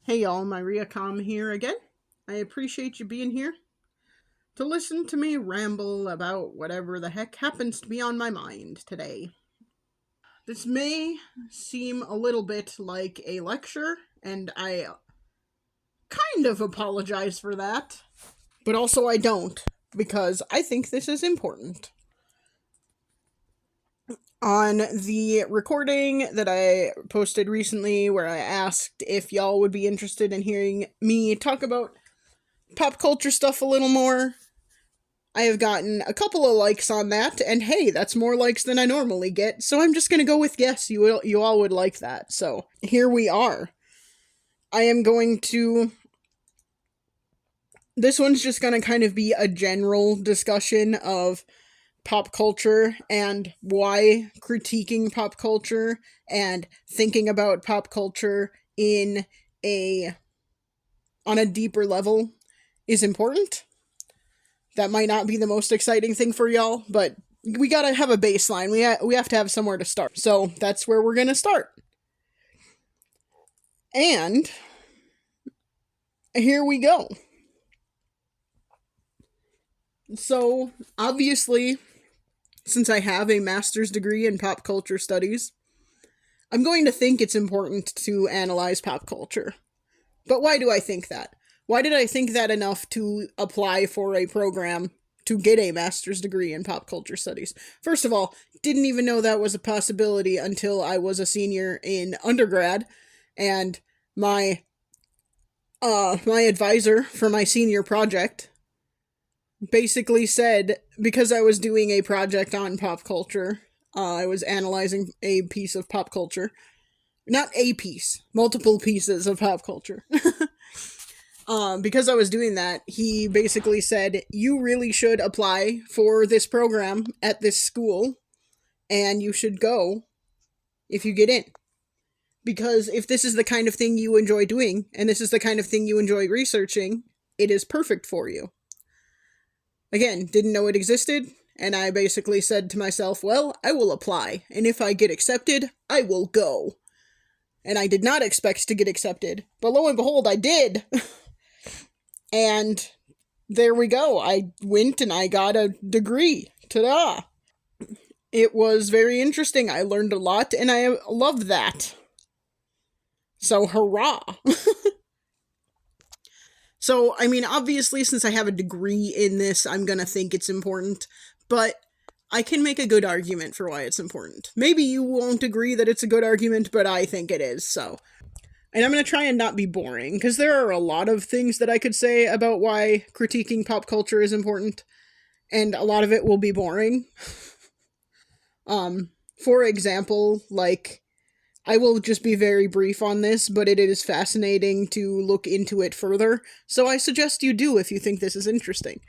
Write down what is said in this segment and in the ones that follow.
Hey y'all, Maria Com here again. I appreciate you being here to listen to me ramble about whatever the heck happens to be on my mind today. This may seem a little bit like a lecture, and I kind of apologize for that, but also I don't, because I think this is important. On the recording that I posted recently, where I asked if y'all would be interested in hearing me talk about pop culture stuff a little more, I have gotten a couple of likes on that, and hey, that's more likes than I normally get, so I'm just gonna go with yes, you all would like that. So here we are. I am going to. This one's just gonna kind of be a general discussion of pop culture and why critiquing pop culture and thinking about pop culture in a on a deeper level is important. That might not be the most exciting thing for y'all, but we gotta have a baseline. We have to have somewhere to start. So that's where we're gonna start. And here we go. So, obviously, since I have a master's degree in pop culture studies, I'm going to think it's important to analyze pop culture. But why do I think that? Why did I think that enough to apply for a program to get a master's degree in pop culture studies? First of all, didn't even know that was a possibility until I was a senior in undergrad, and my advisor for my senior project basically said, because I was doing a project on pop culture, I was analyzing a piece of pop culture. Not a piece, multiple pieces of pop culture. Because I was doing that, he basically said, you really should apply for this program at this school, and you should go if you get in. Because if this is the kind of thing you enjoy doing, and this is the kind of thing you enjoy researching, it is perfect for you. Again, didn't know it existed, and I basically said to myself, well, I will apply, and if I get accepted, I will go. And I did not expect to get accepted, but lo and behold, I did. And there we go. I went and I got a degree. Ta-da! It was very interesting. I learned a lot, and I loved that. So, hurrah! So, I mean, obviously, since I have a degree in this, I'm gonna think it's important, but I can make a good argument for why it's important. Maybe you won't agree that it's a good argument, but I think it is, so. And I'm going to try and not be boring, because there are a lot of things that I could say about why critiquing pop culture is important, and a lot of it will be boring. For example, like, I will just be very brief on this, but it is fascinating to look into it further, so I suggest you do if you think this is interesting.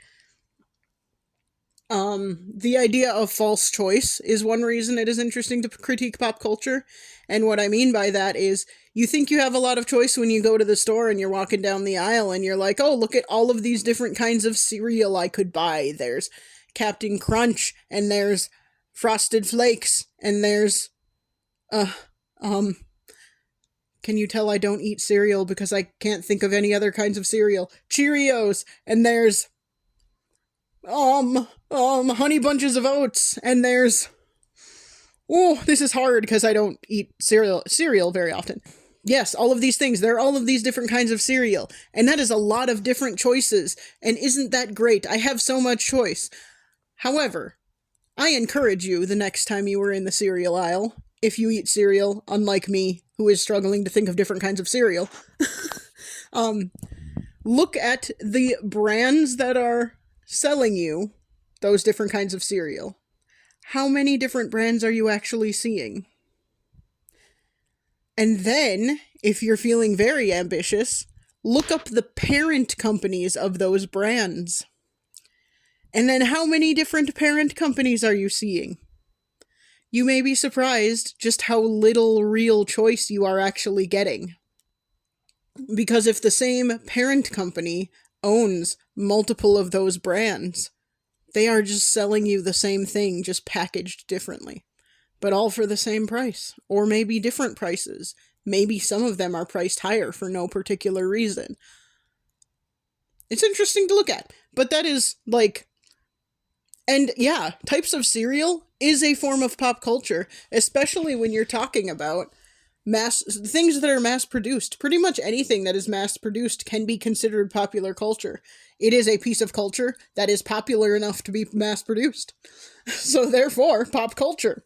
The idea of false choice is one reason it is interesting to critique pop culture. And what I mean by that is, you think you have a lot of choice when you go to the store and you're walking down the aisle and you're like, oh, look at all of these different kinds of cereal I could buy. There's Captain Crunch, and there's Frosted Flakes, and there's, can you tell I don't eat cereal because I can't think of any other kinds of cereal? Cheerios, and there's Honey Bunches of Oats, and there's, oh, this is hard because I don't eat cereal very often. Yes, all of these things, there are all of these different kinds of cereal, and that is a lot of different choices, and isn't that great? I have so much choice. However, I encourage you the next time you are in the cereal aisle, if you eat cereal, unlike me, who is struggling to think of different kinds of cereal, look at the brands that are selling you those different kinds of cereal. How many different brands are you actually seeing? And then, if you're feeling very ambitious, look up the parent companies of those brands. And then how many different parent companies are you seeing? You may be surprised just how little real choice you are actually getting. Because if the same parent company owns multiple of those brands, they are just selling you the same thing, just packaged differently. But all for the same price, or maybe different prices, maybe some of them are priced higher for no particular reason. It's interesting to look at. But that is, like, and yeah, types of cereal is a form of pop culture, especially when you're talking about things that are mass produced. Pretty much anything that is mass produced can be considered popular culture. It is a piece of culture that is popular enough to be mass produced. So therefore, pop culture.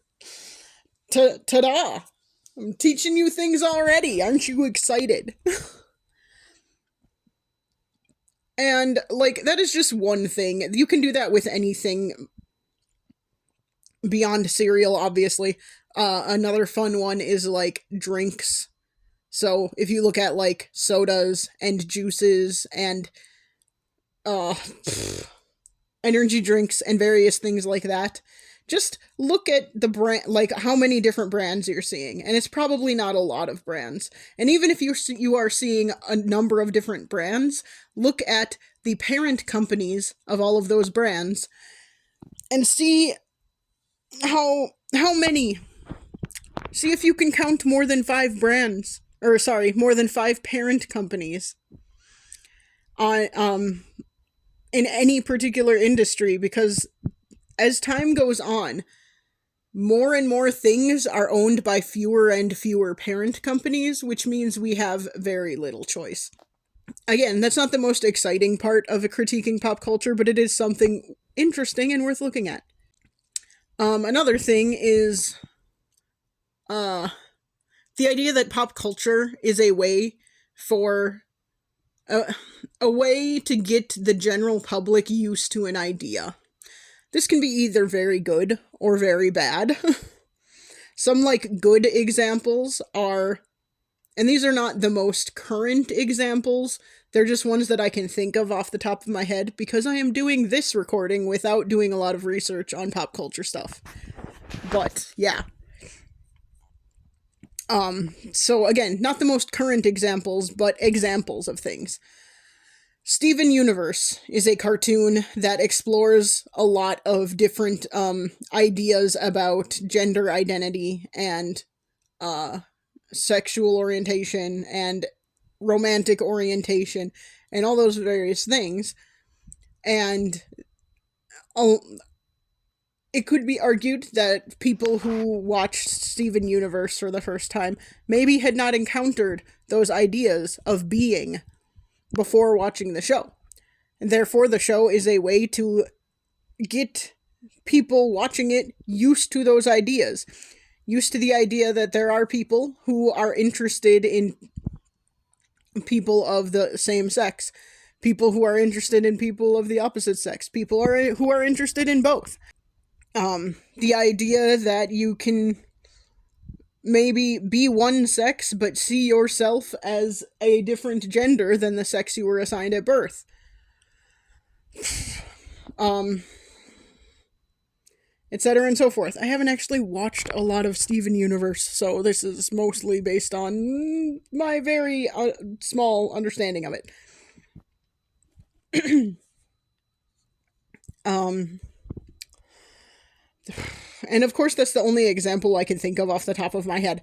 Ta-da! I'm teaching you things already. Aren't you excited? And, like, that is just one thing. You can do that with anything beyond cereal, obviously. Another fun one is, like, drinks. So if you look at, like, sodas and juices and energy drinks and various things like that, just look at the brand, like, how many different brands you're seeing, and it's probably not a lot of brands. And even if you are seeing a number of different brands, look at the parent companies of all of those brands and see how many. See if you can count more than 5 brands, or sorry, more than 5 parent companies on in any particular industry, because as time goes on, more and more things are owned by fewer and fewer parent companies, which means we have very little choice. Again, that's not the most exciting part of critiquing pop culture, but it is something interesting and worth looking at. Another thing is the idea that pop culture is a way for a way to get the general public used to an idea. This can be either very good or very bad. Some, like, good examples are, and these are not the most current examples, they're just ones that I can think of off the top of my head, because I am doing this recording without doing a lot of research on pop culture stuff. But, yeah. So again, not the most current examples, but examples of things. Steven Universe is a cartoon that explores a lot of different ideas about gender identity and sexual orientation and romantic orientation and all those various things. And it could be argued that people who watched Steven Universe for the first time maybe had not encountered those ideas of being before watching the show. And therefore, the show is a way to get people watching it used to those ideas. Used to the idea that there are people who are interested in people of the same sex. People who are interested in people of the opposite sex. People who are interested in both. The idea that you can maybe be one sex, but see yourself as a different gender than the sex you were assigned at birth. Etc. and so forth. I haven't actually watched a lot of Steven Universe, so this is mostly based on my very small understanding of it. And of course, that's the only example I can think of off the top of my head.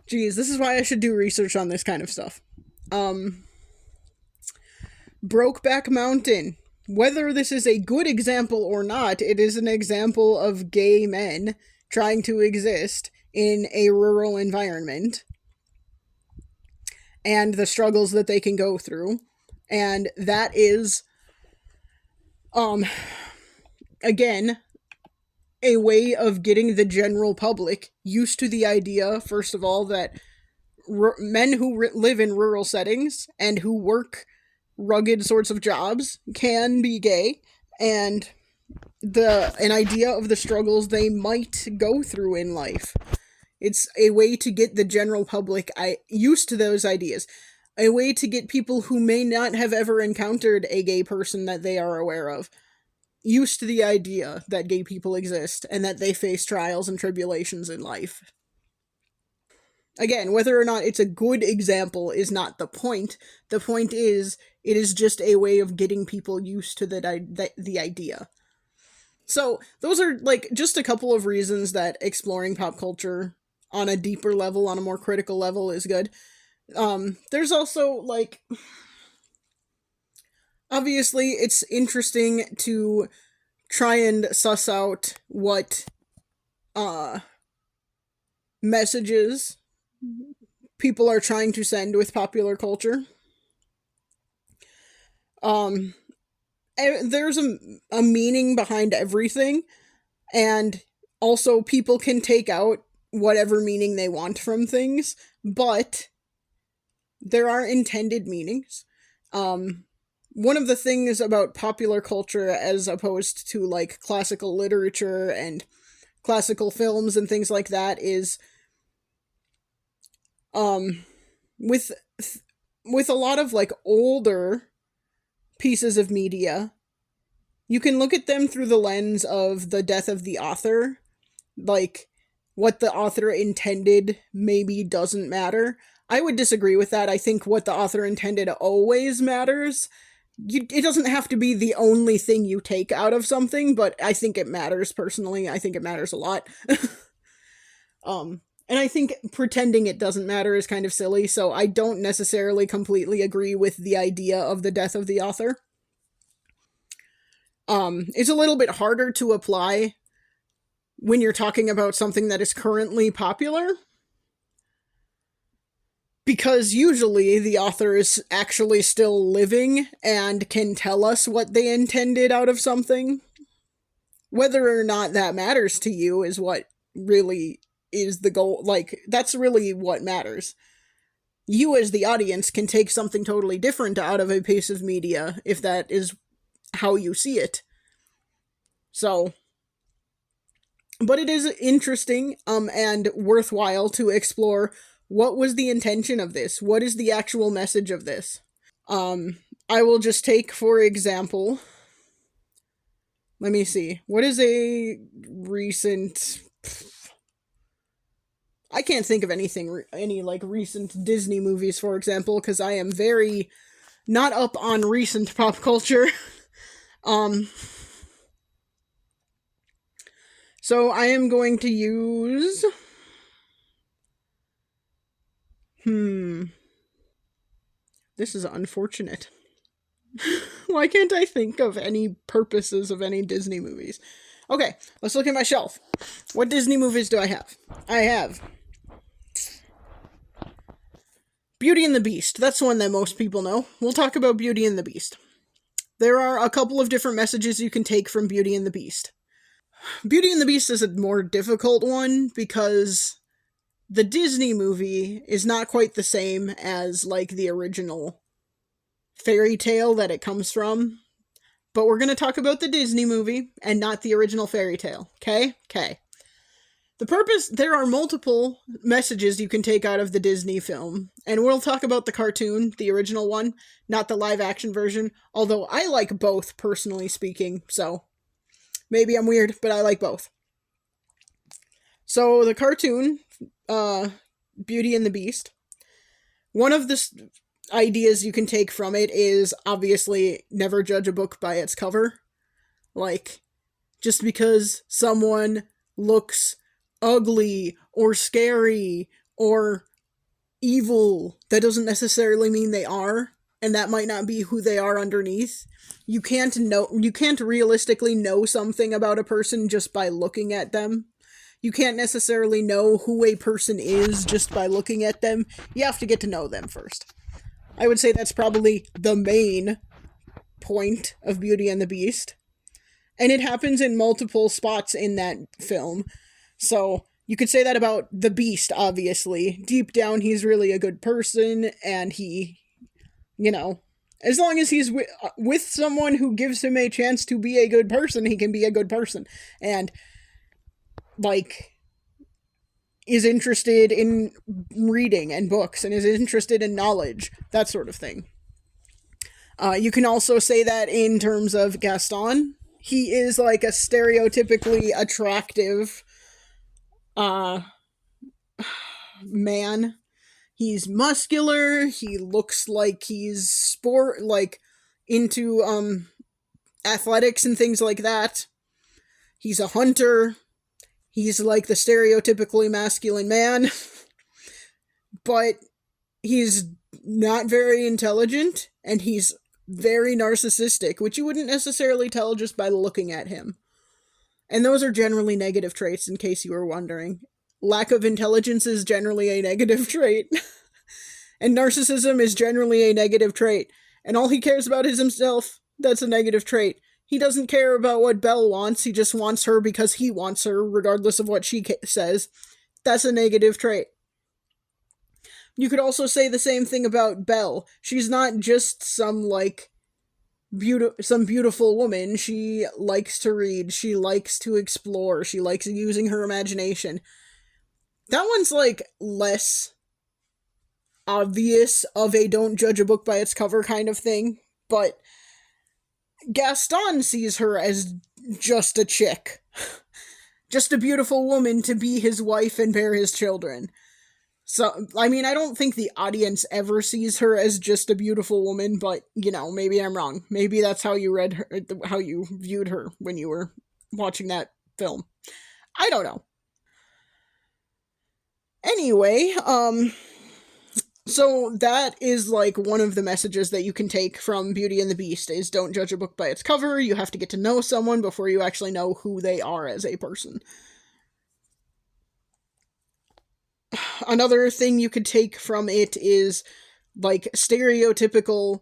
Geez, this is why I should do research on this kind of stuff. Brokeback Mountain. Whether this is a good example or not, it is an example of gay men trying to exist in a rural environment and the struggles that they can go through. And that is, again, a way of getting the general public used to the idea, first of all, that men who live in rural settings and who work rugged sorts of jobs can be gay, and an idea of the struggles they might go through in life. It's a way to get the general public used to those ideas. A way to get people who may not have ever encountered a gay person that they are aware of used to the idea that gay people exist and that they face trials and tribulations in life. Again, whether or not it's a good example is not the point. The point is, it is just a way of getting people used to the idea. So, those are, like, just a couple of reasons that exploring pop culture on a deeper level, on a more critical level, is good. There's also, like, obviously, it's interesting to try and suss out what messages people are trying to send with popular culture. Um, there's a meaning behind everything, and also people can take out whatever meaning they want from things, but there are intended meanings. One of the things about popular culture, as opposed to like classical literature and classical films and things like that, is with with a lot of like older pieces of media, you can look at them through the lens of the death of the author. Like, what the author intended maybe doesn't matter. I would disagree with that. I think what the author intended always matters. It doesn't have to be the only thing you take out of something, but I think it matters personally. I think it matters a lot. And I think pretending it doesn't matter is kind of silly, so I don't necessarily completely agree with the idea of the death of the author. It's a little bit harder to apply when you're talking about something that is currently popular, because usually the author is actually still living and can tell us what they intended out of something. Whether or not that matters to you is what really is the goal. Like, that's really what matters. You as the audience can take something totally different out of a piece of media if that is how you see it. So, but it is interesting and worthwhile to explore what was the intention of this? What is the actual message of this? I will just take, for example, let me see. What is a recent... I can't think of any like recent Disney movies, for example, because I am very not up on recent pop culture. So I am going to use... This is unfortunate. Why can't I think of any purposes of any Disney movies? Okay, let's look at my shelf. What Disney movies do I have? I have Beauty and the Beast. That's one that most people know. We'll talk about Beauty and the Beast. There are a couple of different messages you can take from Beauty and the Beast. Beauty and the Beast is a more difficult one because the Disney movie is not quite the same as, like, the original fairy tale that it comes from. But we're going to talk about the Disney movie and not the original fairy tale. Okay? Okay. There are multiple messages you can take out of the Disney film, and we'll talk about the cartoon, the original one, not the live action version, although I like both, personally speaking, so maybe I'm weird, but I like both. So the cartoon, Beauty and the Beast, one of the ideas you can take from it is obviously never judge a book by its cover. Like, just because someone looks ugly or scary or evil, that doesn't necessarily mean they are, and that might not be who they are underneath. You can't realistically know something about a person just by looking at them. You can't necessarily know who a person is just by looking at them. You have to get to know them first. I would say that's probably the main point of Beauty and the Beast. And it happens in multiple spots in that film. So you could say that about the Beast, obviously. Deep down, he's really a good person, and he, as long as he's with someone who gives him a chance to be a good person, he can be a good person. And, is interested in reading and books, and is interested in knowledge, that sort of thing. You can also say that in terms of Gaston. He is like a stereotypically attractive man. He's muscular, he looks like he's into athletics and things like that. He's a hunter. He's like the stereotypically masculine man, but he's not very intelligent and he's very narcissistic, which you wouldn't necessarily tell just by looking at him. And those are generally negative traits, in case you were wondering. Lack of intelligence is generally a negative trait, and narcissism is generally a negative trait. And all he cares about is himself. That's a negative trait. He doesn't care about what Belle wants, he just wants her because he wants her, regardless of what she says. That's a negative trait. You could also say the same thing about Belle. She's not just some, like, some beautiful woman. She likes to read, she likes to explore, she likes using her imagination. That one's, like, less obvious of a don't judge a book by its cover kind of thing, but Gaston sees her as just a chick. Just a beautiful woman to be his wife and bear his children. So, I mean, I don't think the audience ever sees her as just a beautiful woman, but, you know, maybe I'm wrong. Maybe that's how you read her, how you viewed her when you were watching that film. I don't know. Anyway, so that is like one of the messages that you can take from Beauty and the Beast is don't judge a book by its cover. You have to get to know someone before you actually know who they are as a person. Another thing you could take from it is like stereotypical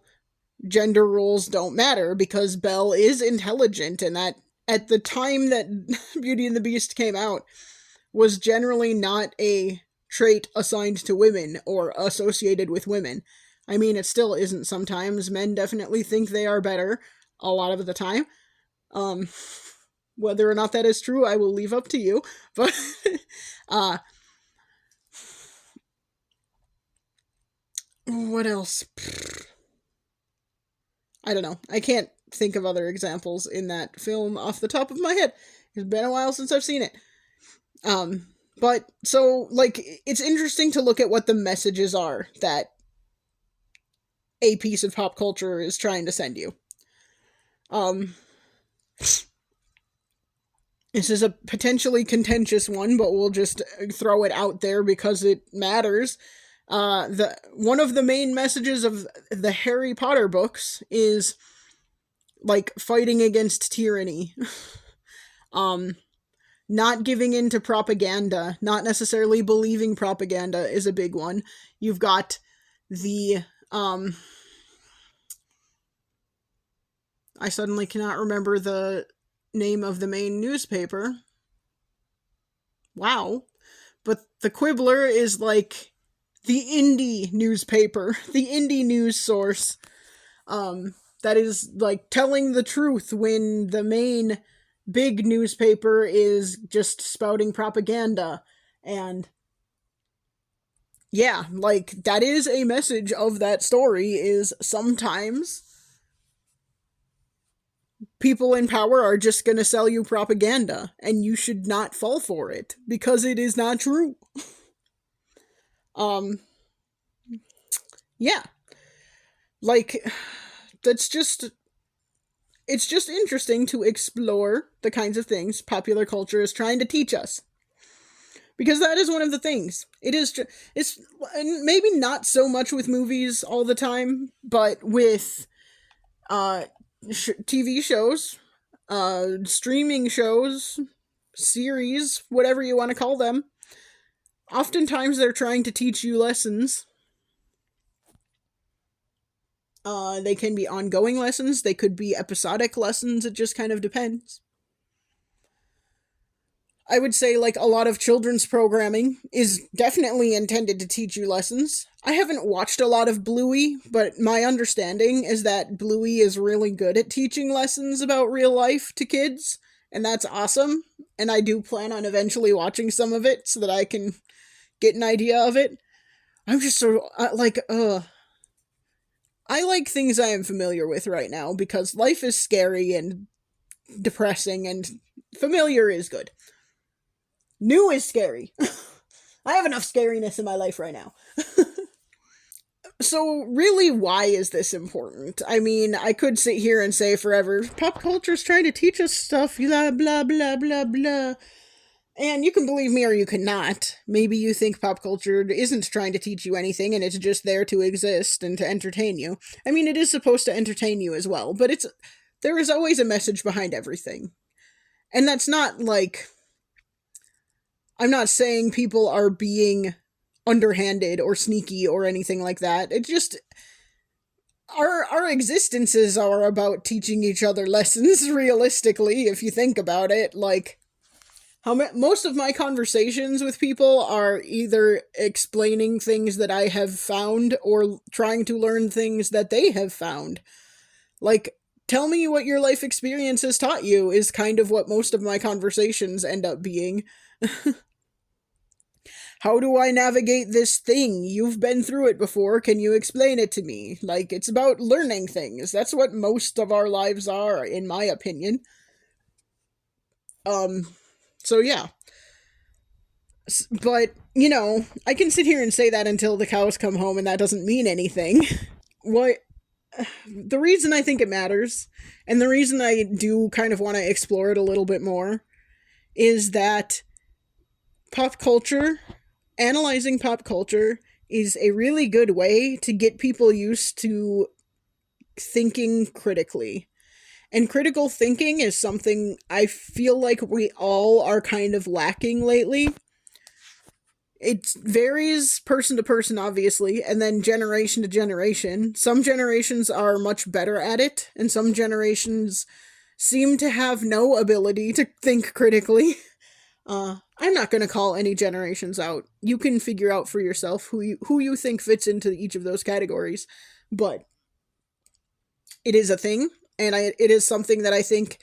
gender roles don't matter because Belle is intelligent, and that at the time that Beauty and the Beast came out was generally not a trait assigned to women or associated with women. I mean, it still isn't sometimes. Men definitely think they are better a lot of the time. Um, whether or not that is true, I will leave up to you. But what else? I don't know. I can't think of other examples in that film off the top of my head. It's been a while since I've seen it. But so like it's interesting to look at what the messages are that a piece of pop culture is trying to send you. Um this is a potentially contentious one, but we'll just throw it out there because it matters. The one of the main messages of the Harry Potter books is like fighting against tyranny. um Not giving in to propaganda, not necessarily believing propaganda is a big one. You've got the I suddenly cannot remember the name of the main newspaper. Wow. But the Quibbler is like the indie newspaper, the indie news source. That is like telling the truth when the main big newspaper is just spouting propaganda. And yeah, like that is a message of that story is sometimes people in power are just going to sell you propaganda and you should not fall for it because it is not true. Um yeah. Like that's just it's just interesting to explore the kinds of things popular culture is trying to teach us. Because that is one of the things. It's maybe not so much with movies all the time, but with uh TV shows, streaming shows, series, whatever you want to call them. Oftentimes they're trying to teach you lessons. They can be ongoing lessons, they could be episodic lessons, it just kind of depends. I would say, like, a lot of children's programming is definitely intended to teach you lessons. I haven't watched a lot of Bluey, but my understanding is that Bluey is really good at teaching lessons about real life to kids, and that's awesome. And I do plan on eventually watching some of it so that I can get an idea of it. I'm just so, I like things I am familiar with right now because life is scary and depressing, and familiar is good. New is scary. I have enough scariness in my life right now. So, really, why is this important? I mean, I could sit here and say forever, pop culture's trying to teach us stuff, blah, blah, blah, blah, blah. And you can believe me or you cannot. Maybe you think pop culture isn't trying to teach you anything and it's just there to exist and to entertain you. I mean, it is supposed to entertain you as well, but there is always a message behind everything. And that's not like, I'm not saying people are being underhanded or sneaky or anything like that. It just, our existences are about teaching each other lessons realistically, if you think about it. Like, most of my conversations with people are either explaining things that I have found or trying to learn things that they have found. Like, tell me what your life experience has taught you is kind of what most of my conversations end up being. How do I navigate this thing? You've been through it before. Can you explain it to me? Like, it's about learning things. That's what most of our lives are, in my opinion. Um, so yeah. But, I can sit here and say that until the cows come home, and that doesn't mean anything. What the reason I think it matters, and the reason I do kind of want to explore it a little bit more, is that pop culture, analyzing pop culture, is a really good way to get people used to thinking critically. And critical thinking is something I feel like we all are kind of lacking lately. It varies person to person, obviously, and then generation to generation. Some generations are much better at it, and some generations seem to have no ability to think critically. I'm not going to call any generations out. You can figure out for yourself who you think fits into each of those categories, but it is a thing, and it is something that I think,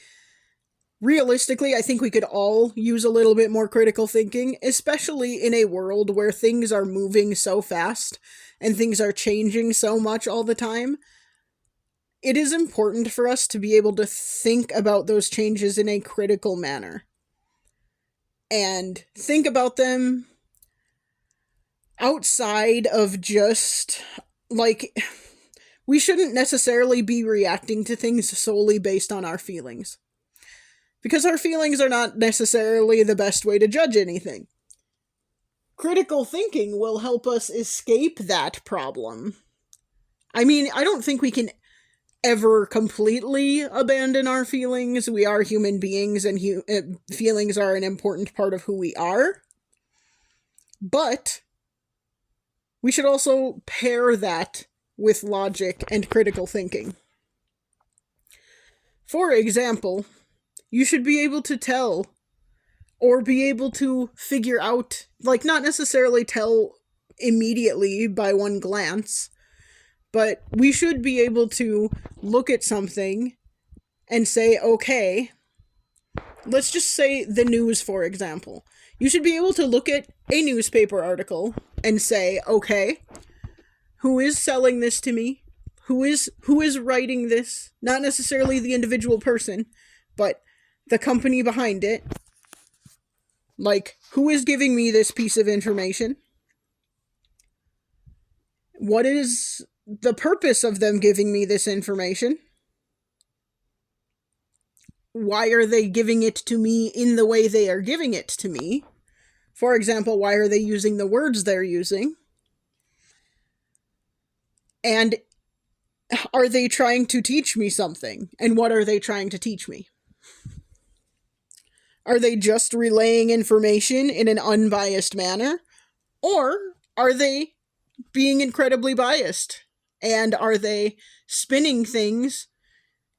realistically, I think we could all use a little bit more critical thinking, especially in a world where things are moving so fast and things are changing so much all the time. It is important for us to be able to think about those changes in a critical manner. And think about them outside of just, like, we shouldn't necessarily be reacting to things solely based on our feelings. Because our feelings are not necessarily the best way to judge anything. Critical thinking will help us escape that problem. I mean, I don't think we can ever completely abandon our feelings. We are human beings, and feelings are an important part of who we are. But we should also pair that with logic and critical thinking. For example, you should be able to tell or be able to figure out, like, not necessarily tell immediately by one glance, but we should be able to look at something and say, okay, let's just say the news, for example. You should be able to look at a newspaper article and say, okay, who is selling this to me? Who is writing this? Not necessarily the individual person, but the company behind it. Like, who is giving me this piece of information? What is the purpose of them giving me this information? Why are they giving it to me in the way they are giving it to me? For example, why are they using the words they're using? And are they trying to teach me something? And what are they trying to teach me? Are they just relaying information in an unbiased manner? Or are they being incredibly biased? And are they spinning things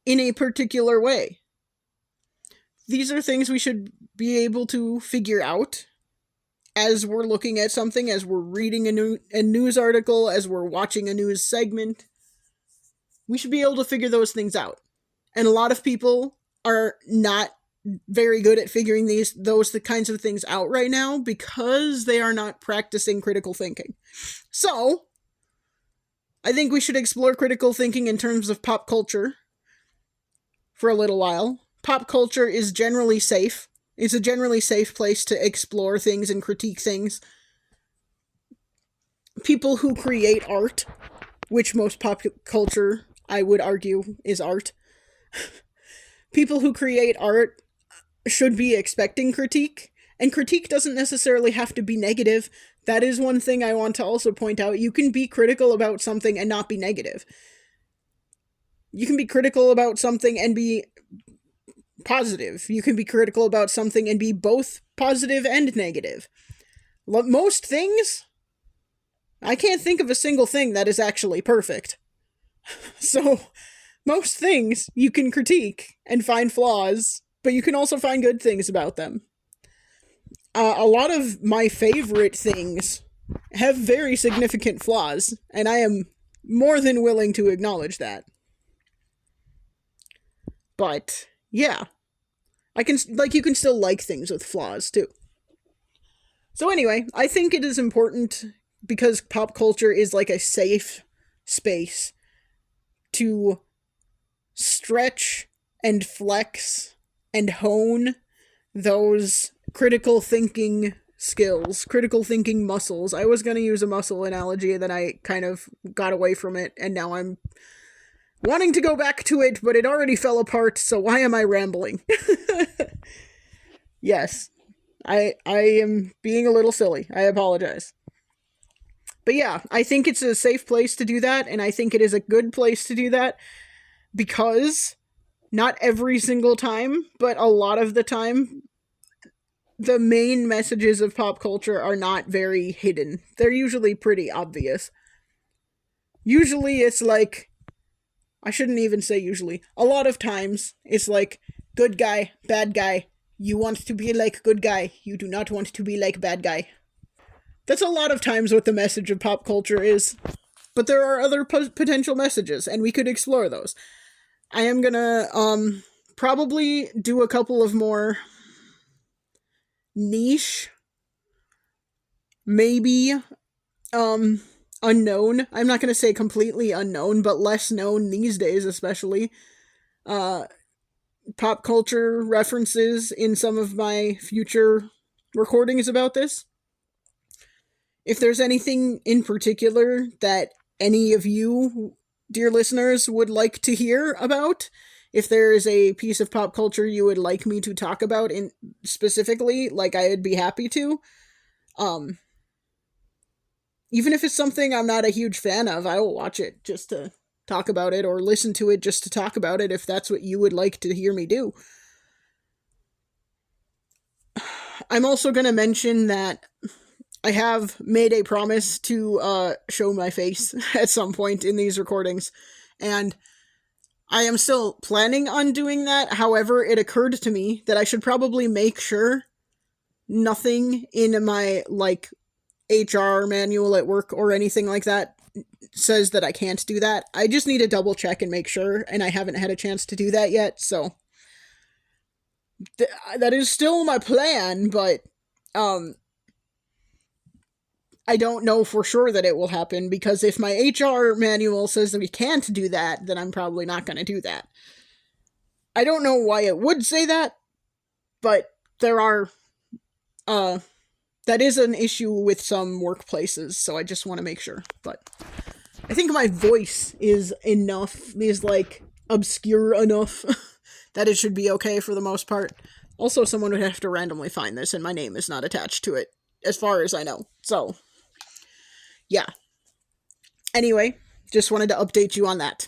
in a particular way? These are things we should be able to figure out as we're looking at something, as we're reading a news article, as we're watching a news segment. We should be able to figure those things out. And a lot of people are not very good at figuring those kinds of things out right now because they are not practicing critical thinking. So, I think we should explore critical thinking in terms of pop culture for a little while. Pop culture is generally safe. It's a generally safe place to explore things and critique things. People who create art, which most pop culture, I would argue, is art. People who create art should be expecting critique, And critique doesn't necessarily have to be negative. That is one thing I want to also point out. You can be critical about something and not be negative. You can be critical about something and be positive. You can be critical about something and be both positive and negative. Most things, I can't think of a single thing that is actually perfect. So, most things you can critique and find flaws, but you can also find good things about them. A lot of my favorite things have very significant flaws, and I am more than willing to acknowledge that. But, yeah. You can still like things with flaws, too. So anyway, I think it is important, because pop culture is like a safe space to stretch and flex and hone those critical thinking skills, critical thinking muscles. I was going to use a muscle analogy, then I kind of got away from it, and now I'm wanting to go back to it, but it already fell apart, so why am I rambling? Yes, I am being a little silly. I apologize. But yeah, I think it's a safe place to do that, and I think it is a good place to do that, because not every single time, but a lot of the time, the main messages of pop culture are not very hidden. They're usually pretty obvious. Usually it's like, I shouldn't even say usually, a lot of times it's like, good guy, bad guy, you want to be like good guy, you do not want to be like bad guy. That's a lot of times what the message of pop culture is. But there are other potential messages, and we could explore those. I am gonna, probably do a couple of more niche, maybe, unknown. I'm not gonna say completely unknown, but less known these days, especially, pop culture references in some of my future recordings about this. If there's anything in particular that any of you, dear listeners, would like to hear about, if there is a piece of pop culture you would like me to talk about in specifically, like, I'd be happy to. Even if it's something I'm not a huge fan of, I will watch it just to talk about it, or listen to it just to talk about it, if that's what you would like to hear me do. I'm also going to mention that I have made a promise to show my face at some point in these recordings, and I am still planning on doing that. However, it occurred to me that I should probably make sure nothing in my, like, HR manual at work or anything like that says that I can't do that. I just need to double check and make sure, and I haven't had a chance to do that yet, so that is still my plan, but I don't know for sure that it will happen, because if my HR manual says that we can't do that, then I'm probably not going to do that. I don't know why it would say that, but there are, that is an issue with some workplaces, so I just want to make sure. But I think my voice is like, obscure enough that it should be okay for the most part. Also, someone would have to randomly find this, and my name is not attached to it, as far as I know. So, yeah. Anyway, just wanted to update you on that.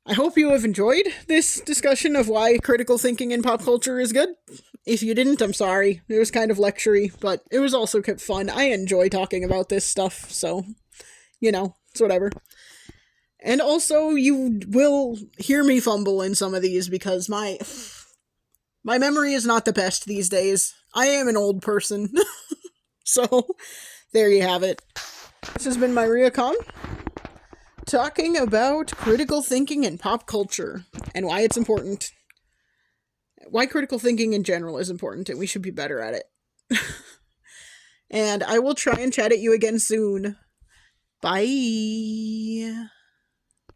I hope you have enjoyed this discussion of why critical thinking in pop culture is good. If you didn't, I'm sorry. It was kind of lectury, but it was also fun. I enjoy talking about this stuff, so, it's whatever. And also, you will hear me fumble in some of these, because my memory is not the best these days. I am an old person. So, there you have it. This has been my Ryakon, talking about critical thinking in pop culture, and why it's important. Why critical thinking in general is important, and we should be better at it. And I will try and chat at you again soon. Bye.